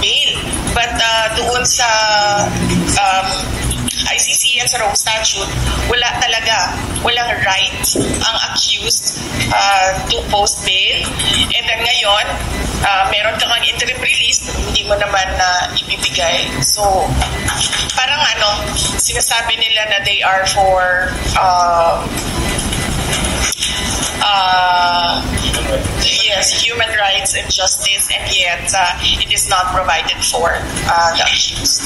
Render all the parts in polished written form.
bail. But doon sa ICC and sa Rome Statute, walang right ang accused to post bail. And then ngayon, meron kang interim release, hindi mo naman ibibigay. So, parang sinasabi nila na they are for human rights and justice, and yet it is not provided for the accused.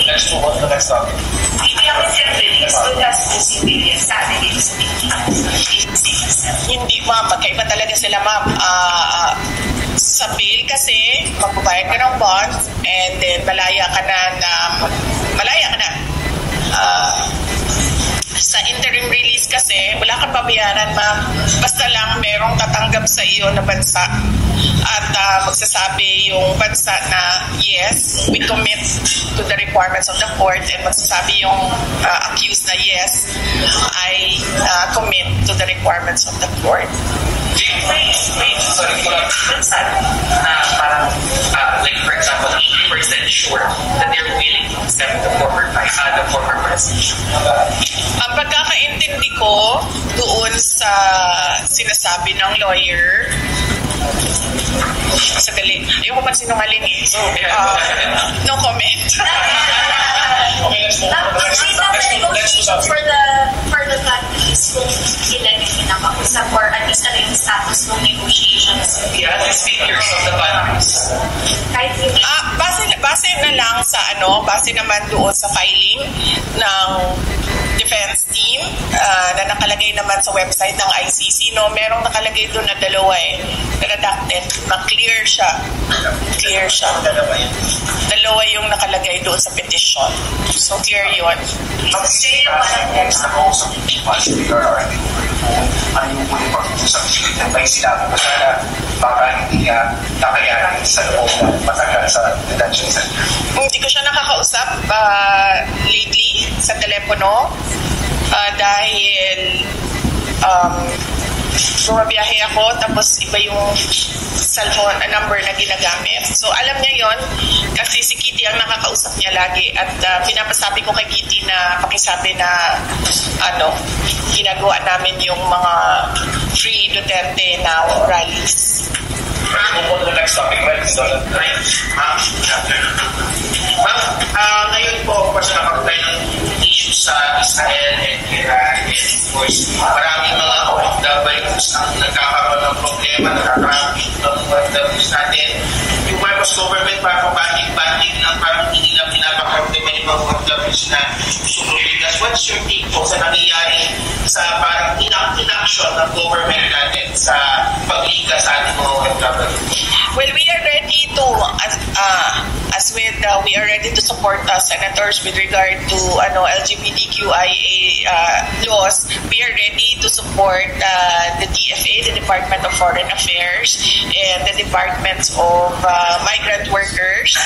Let's move on to the next topic. Hindi ako release because the civilian sabi dito sa Pilipinas. Hindi, ma'am. Magkaiba talaga sila, ma'am. Sa bail kasi, magbabayad ka ng bond, and then malaya ka na. Sa interim release kasi, wala kang babayaran, ma'am. Basta lang merong tatanggap sa iyo na bansa at magsasabi yung bansa na yes, we commit to the requirements of the court, and magsasabi yung accused na yes, I commit to the requirements of the court. Sorry, parang, like for example, 80% sure that they're willing to accept the former president. Ang pagkakaintindi ko doon sa sinasabi ng lawyer, sadali, ayoko man sinungaling eh. So, no comment. Okay, let's move on to the next topic. For the countries kung ilan yung pinakausap or at least ano yung status ng negotiations. Yeah, the figures of the countries. Kahit hindi. Base na lang sa base naman doon sa filing ng defense team na nakalagay naman sa website ng ICC, merong nakalagay doon na dalawa redacted, clear siya. Dalawa yung nakalagay doon sa petition. So clear yun. Ano yung muli pag-usap may sinabi ko sana baka hindi niya nakayanan sa loob na matagal sa detention center. Hindi ko siya nakakausap lately sa telepono dahil bumabiyahe ako tapos iba yung cellphone number na ginagamit. So alam niya yon kasi si Kitty ang nakakausap niya lagi at pinapasabi ko kay Kitty na pakisabi na ginagawa namin yung mga Free Duterte Now rallies. Move on to the next topic, right? So, ngayon po, of course, nakakatay ng issue sa Israel and Iran, and of course, maraming mga OFWs ang nagkakaroon ng problema, nagkakaroon ng OFWs natin. Yung Marcos government, parang banding ng parang hindi lang pinapakaroon yung mga OFWs na sumulubigas. What's your take po sa nangyayari sa parang inaction ng government natin sa pagliga sa ating mga OFWs? Well, we are ready to, we are ready to support senators with regard to LGBTQIA laws. We are ready to support the DFA, the Department of Foreign Affairs, and the Departments of Migrant Workers.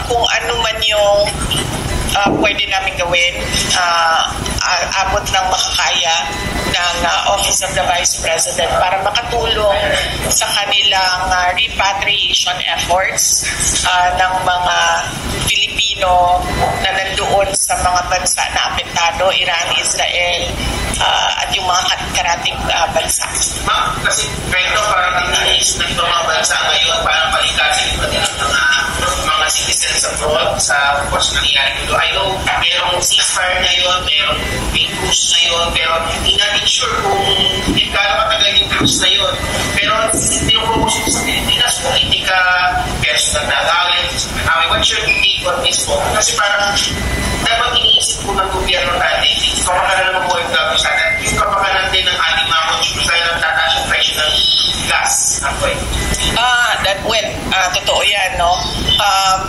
Kung ano man yung pwede namin gawin, abot ng makakaya ng Office of the Vice President para makatulong sa kanilang repatriation efforts ng mga Pilipino na nandoon sa mga bansa na apektado, Iran, Israel, at yung mga karating bansa. Ma'am, kasi kwento parang iniisip ng mga bansa ngayon, parang palikasin pa din mga citizens abroad sa of course nangyayari dito. I know, merong ceasefire ngayon, merong big truce ngayon, pero hindi natin sure kung gano'ng katagal yung truce na yun. Pero pinupropose ko sa Pilipinas, politika, personal na agawin, what's your take on this po? Kasi parang dapat iniisip po ng gobyerno natin, yung kapakanan ng OFW sana, yung kapakanan din ng ating mga consumers na nagtataas yung presyo ng gas. Totoo yan, no?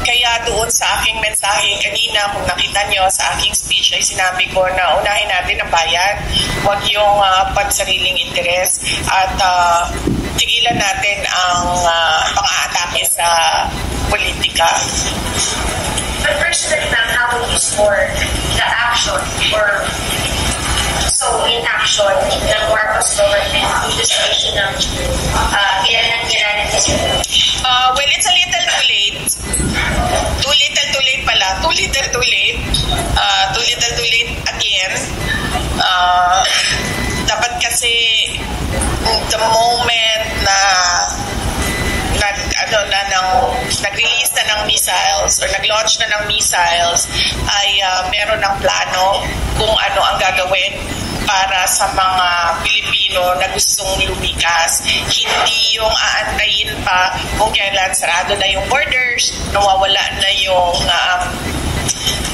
Kaya doon sa aking mensahe kanina, kung nakita nyo sa aking speech, ay sinabi ko na unahin natin ang bayan, huwag yung pansariling interes, at tigilan natin ang pang-aatake sa politika. But personally, ma'am, how would you score the action or inaction ng Marcos government in the situation ng Iran and Israel? Well, it's a little too late nag-release na ng missiles or nag-launch na ng missiles ay meron ng plano kung ano ang gagawin para sa mga Pilipino na gustong lumikas. Hindi yung aantayin pa kung kailan sarado na yung borders, nawawala na yung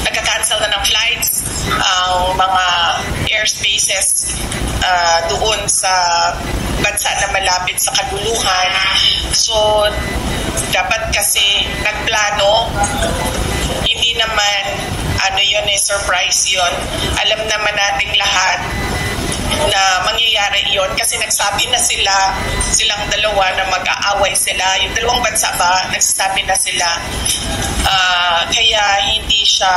nagka-cancel na ng flights, ang mga airspaces doon sa bansa na malapit sa kaguluhan. So, dapat kasi nagplano, hindi naman surprise yun. Alam naman nating lahat na mangyayari yon kasi nagsabi na silang dalawa na mag-aaway sila. Yung dalawang bansa ba, nagsasabi na sila. Kaya hindi siya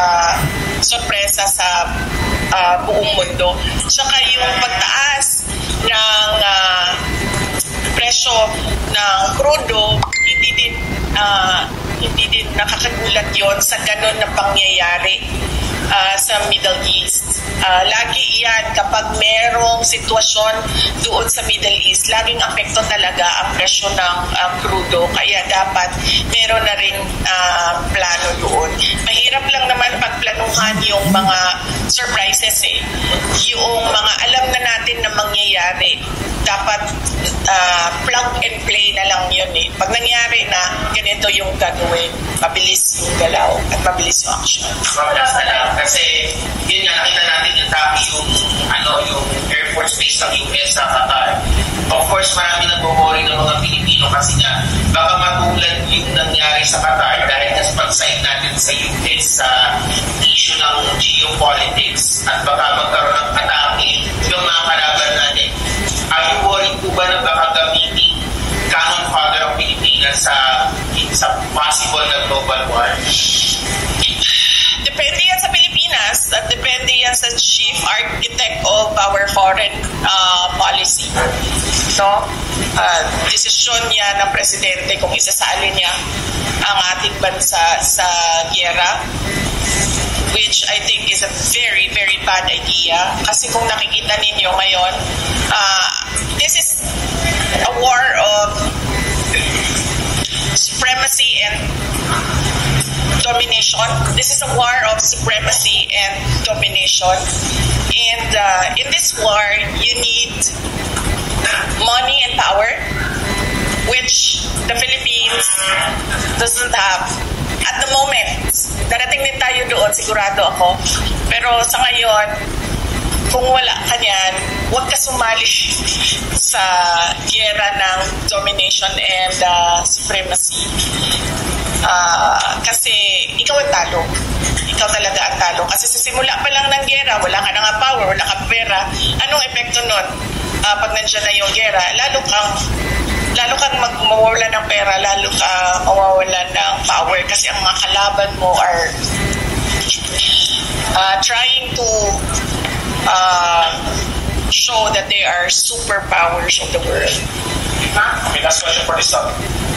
sorpresa sa buong mundo. Tsaka yung pagtaas ng presyo ng krudo, hindi din nakakagulat yon sa ganun na pangyayari sa Middle East. Lagi yan kapag merong sitwasyon doon sa Middle East, laging apekto talaga ang presyo ng krudo. Kaya dapat meron na rin plano doon. Mahirap lang naman pagplanuhan yung mga surprises yung mga alam na natin na mangyayari. Dapat plug and play na lang yun Pag nangyari na, ganito yung gagawin. Mabilis yung galaw at mabilis yung action. Mabilis na lang. Kasi yun nga, nakita natin yung tapi yung Air Force Base ng US sa Qatar. Of course, marami nag-worry ng mga Pilipino kasi nga baka matulad yung nangyari sa Qatar dahil sa pag-sign natin sa US sa issue ng geopolitics at baka magkaroon ng atake yung mga kalaban natin. Are you worried po ba na baka gamitin cannon fodder ang Pilipinas sa possible na global war? Depende yan sa Pilipinas at depende yan sa chief architect of our foreign policy. Desisyon niya ng presidente kung isasali niya ang ating bansa sa giyera, which I think is a very, very bad idea. Kasi kung nakikita ninyo ngayon, this is a war of supremacy and domination. This is a war of supremacy and domination. And in this war, you need money and power, which the Philippines doesn't have. At the moment, darating din tayo doon, sigurado ako. Pero sa ngayon, kung wala ka niyan, huwag ka sumali sa giyera ng domination and supremacy. Kasi ikaw ang talo. Ikaw talaga ang talo. Kasi sa simula pa lang ng giyera, wala ka na nga power, wala ka pera. Anong epekto nun? Pag nandiyan na yung giyera, lalo kang mawawala ng pera, lalo ka mawawala ng power kasi ang mga kalaban mo are trying to show that they are superpowers of the world. Okay, last question for this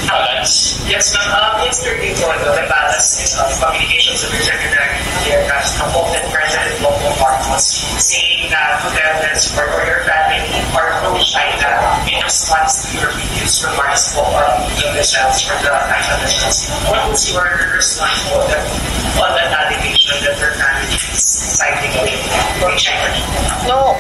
balance. Yes, ma'am. Yesterday po, the balance is communications of the Secretary has promoted President Bongbong Marcos saying that hotels for your family are pro-China in response to your previous remarks po in the shelves for the national defense. What was your response on that allegation that your family is siding with China? No,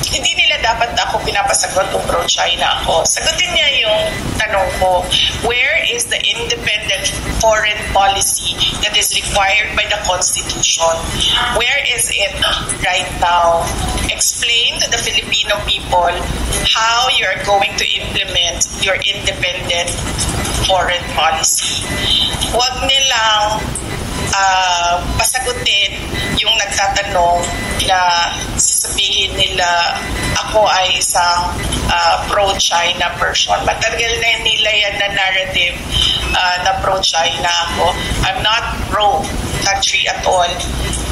hindi nila dapat ako pinapasagot kung pro-China ako. Sagutin niya yung tanong ko, where is the independent foreign policy that is required by the Constitution? Where is it right now? Explain to the Filipino people how you are going to implement your independent foreign policy. Huwag nilang pasagutin yung nagtatanong na sasabihin nila ako ay isang pro-China person. Matagal na nila yan na narrative na pro-China ako. I'm not pro-country at all.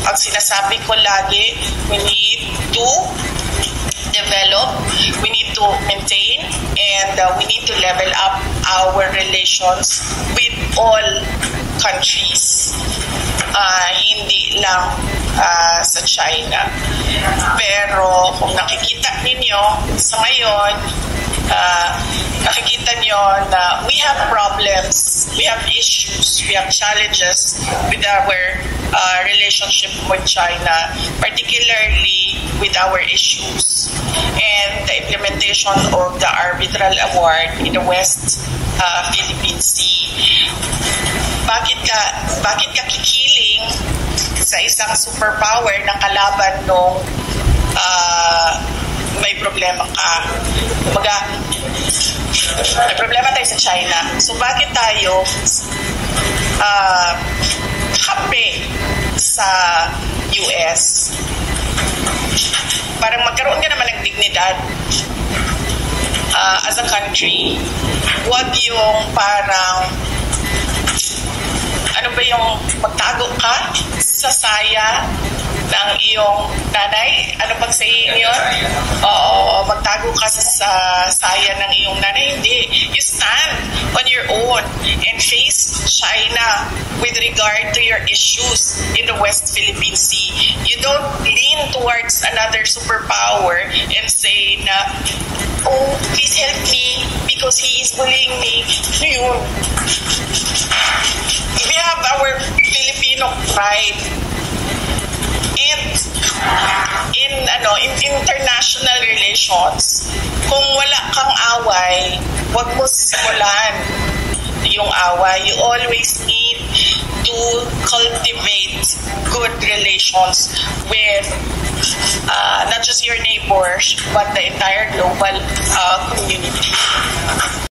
Ang sinasabi ko lagi, we need to develop, we need to maintain, and we need to level up our relations with all countries. Hindi lang sa China. Pero kung nakikita ninyo sa ngayon, nakikita nyo na we have problems yes, we have issues, we have challenges with our relationship with China, particularly with our issues and the implementation of the arbitral award in the West Philippine Sea. Bakit ka kikiling sa isang superpower na kalaban nung may problema ka? Kumbaga, may problema tayo sa China. So bakit tayo kape sa US? Parang magkaroon ka naman ng dignidad as a country. Huwag yung parang ano ba yung magtago ka sa saya ng iyong nanay? Ano bang saying yun? Oo, magtago ka sa saya ng iyong nanay. Hindi. You stand on your own and face China with regard to your issues in the West Philippine Sea. You don't lean towards another superpower and say na, oh, please help me because he is bullying me. Ano yun? We have our Filipino pride. And in international relations, kung wala kang away, wag mo simulan yung away. You always need to cultivate good relations with not just your neighbors, but the entire global community.